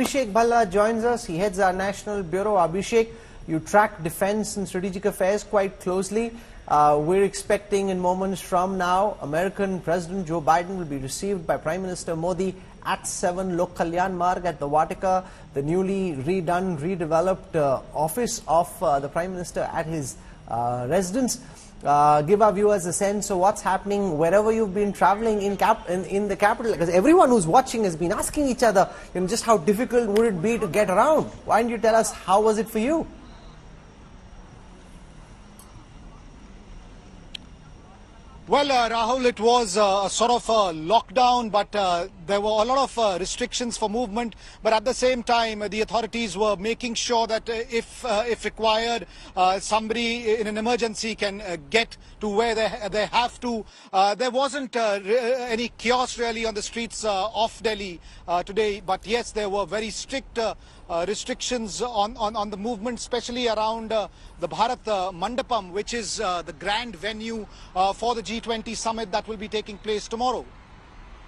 Abhishek Bhalla joins us. He heads our National Bureau. Abhishek, you track defense and strategic affairs quite closely. We're expecting in moments from now, American President Joe Biden will be received by Prime Minister Modi at 7 Lok Kalyan Marg at the Vatika, the newly redone, redeveloped office of the Prime Minister at his residence. Give our viewers a sense of what's happening wherever you've been traveling in the capital, because everyone who's watching has been asking each other, just how difficult would it be to get around. Why don't you tell us how was it for you? Well, Rahul, it was sort of a lockdown, but there were a lot of restrictions for movement. But at the same time, the authorities were making sure that if required, somebody in an emergency can get to where they have to. There wasn't any chaos really on the streets of Delhi today. But yes, there were very strict restrictions on the movement, especially around the Bharat Mandapam, which is the grand venue for the G20 summit that will be taking place tomorrow.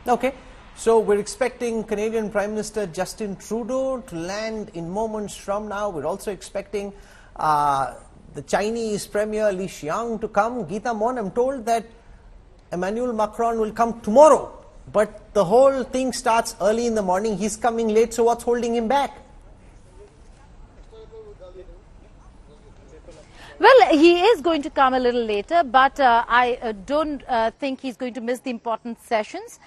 Okay, so we're expecting Canadian Prime Minister Justin Trudeau to land in moments from now. We're also expecting the Chinese Premier Li Qiang to come. Geeta, Mohan, I'm told that Emmanuel Macron will come tomorrow, but the whole thing starts early in the morning. He's coming late, so what's holding him back? Well, he is going to come a little later, but I don't think he's going to miss the important sessions.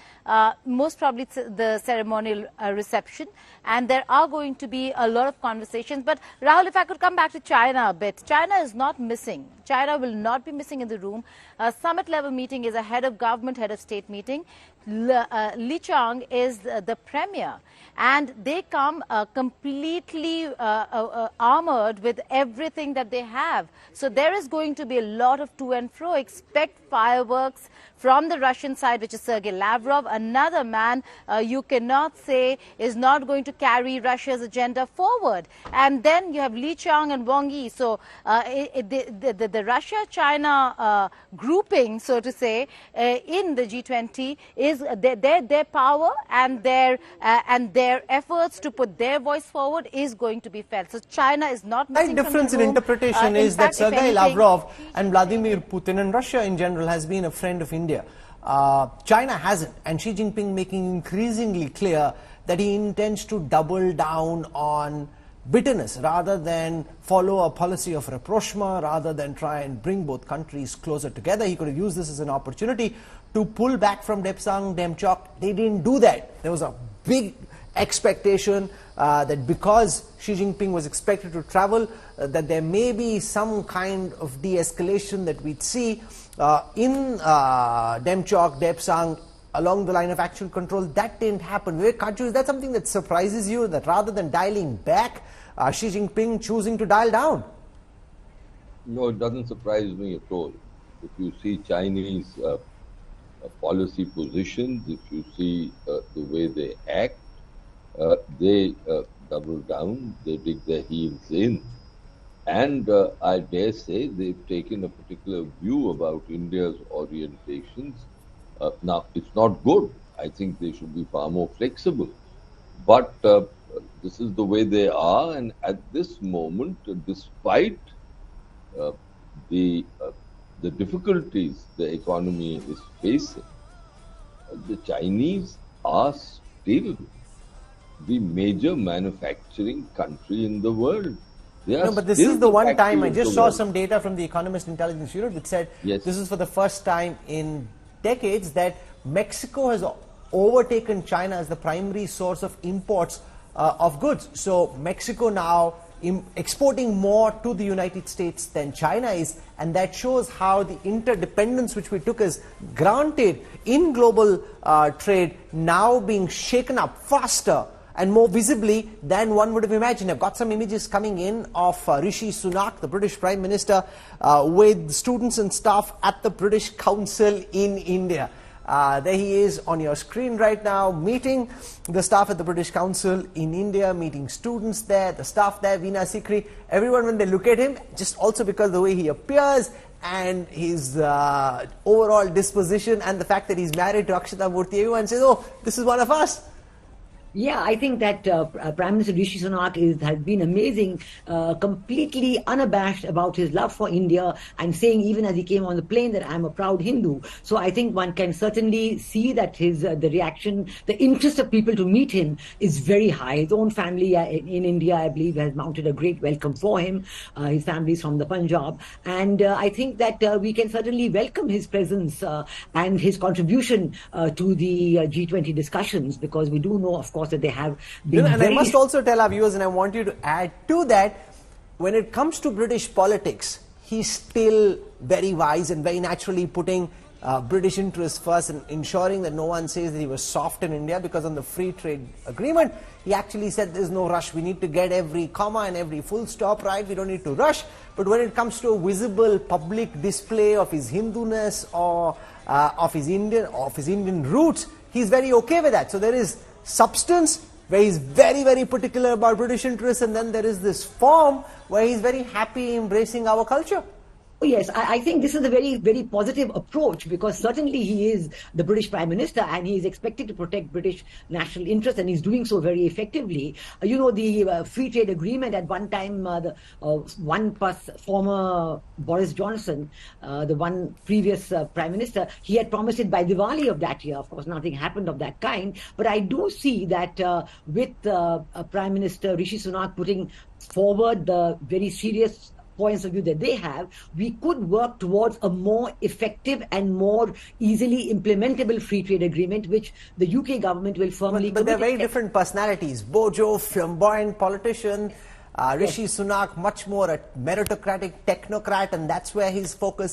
Most probably it's the ceremonial reception, and there are going to be a lot of conversations. But Rahul, if I could come back to China a bit, China is not missing. China will not be missing in the room. A summit level meeting is a head of government, head of state meeting. Li Qiang is the premier, and they come completely armored with everything that they have. So there is going to be a lot of to and fro. Expect fireworks from the Russian side, which is Sergei Lavrov, another man you cannot say is not going to carry Russia's agenda forward. And then you have Li Qiang and Wang Yi. So the Russia-China grouping, so to say, in the G20 is their power and their efforts to put their voice forward is going to be felt. So China is not missing. The difference in interpretation is that Sergei Lavrov and Vladimir Putin and Russia in general has been a friend of India. China hasn't, and Xi Jinping making increasingly clear that he intends to double down on bitterness rather than follow a policy of rapprochement, rather than try and bring both countries closer together. He could have used this as an opportunity to pull back from Depsang, Demchok. They didn't do that. There was a big expectation that because Xi Jinping was expected to travel, that there may be some kind of de-escalation that we'd see in Demchok, Depsang, along the line of actual control. That didn't happen. Is that something that surprises you, that rather than dialing back, Xi Jinping choosing to dial down? No, it doesn't surprise me at all. If you see Chinese policy positions, if you see the way they act, they double down, they dig their heels in. And I dare say they've taken a particular view about India's orientations. Now, it's not good. I think they should be far more flexible. But this is the way they are. And at this moment, despite the difficulties the economy is facing, the Chinese are still the major manufacturing country in the world. No, but this is the one time, I just saw some data from the Economist Intelligence Unit which said this is for the first time in decades that Mexico has overtaken China as the primary source of imports of goods. So Mexico now exporting more to the United States than China is, and that shows how the interdependence which we took as granted in global trade now being shaken up faster and more visibly than one would have imagined. I've got some images coming in of Rishi Sunak, the British Prime Minister, with students and staff at the British Council in India. There he is on your screen right now, meeting the staff at the British Council in India, meeting students there, the staff there, Veena Sikri. Everyone, when they look at him, just also because of the way he appears and his overall disposition and the fact that he's married to Akshata Murthy, everyone says, oh, this is one of us. Yeah, I think that Prime Minister Rishi Sunak has been amazing, completely unabashed about his love for India, and saying even as he came on the plane that I'm a proud Hindu. So I think one can certainly see that the reaction, the interest of people to meet him is very high. His own family in India, I believe, has mounted a great welcome for him. His family is from the Punjab. And I think that we can certainly welcome his presence and his contribution to the G20 discussions, because we do know, of course, that they have been and I must also tell our viewers, and I want you to add to that, when it comes to British politics, he's still very wise and very naturally putting British interests first and ensuring that no one says that he was soft in India, because on the free trade agreement, he actually said there's no rush. We need to get every comma and every full stop right. We don't need to rush. But when it comes to a visible public display of his Hinduness or of his Indian roots, he's very okay with that. So there is substance where he's very, very particular about British interests, and then there is this form where he's very happy embracing our culture. Oh, yes, I think this is a very, very positive approach, because certainly he is the British Prime Minister and he is expected to protect British national interests, and he's doing so very effectively. You know, the free trade agreement at one time, one plus former Boris Johnson, the one previous Prime Minister, he had promised it by Diwali of that year. Of course, nothing happened of that kind. But I do see that with Prime Minister Rishi Sunak putting forward the very serious points of view that they have, we could work towards a more effective and more easily implementable free trade agreement, which the UK government will firmly But they're very different personalities. Bojo, flamboyant politician, Rishi Sunak, much more a meritocratic technocrat, and that's where his focus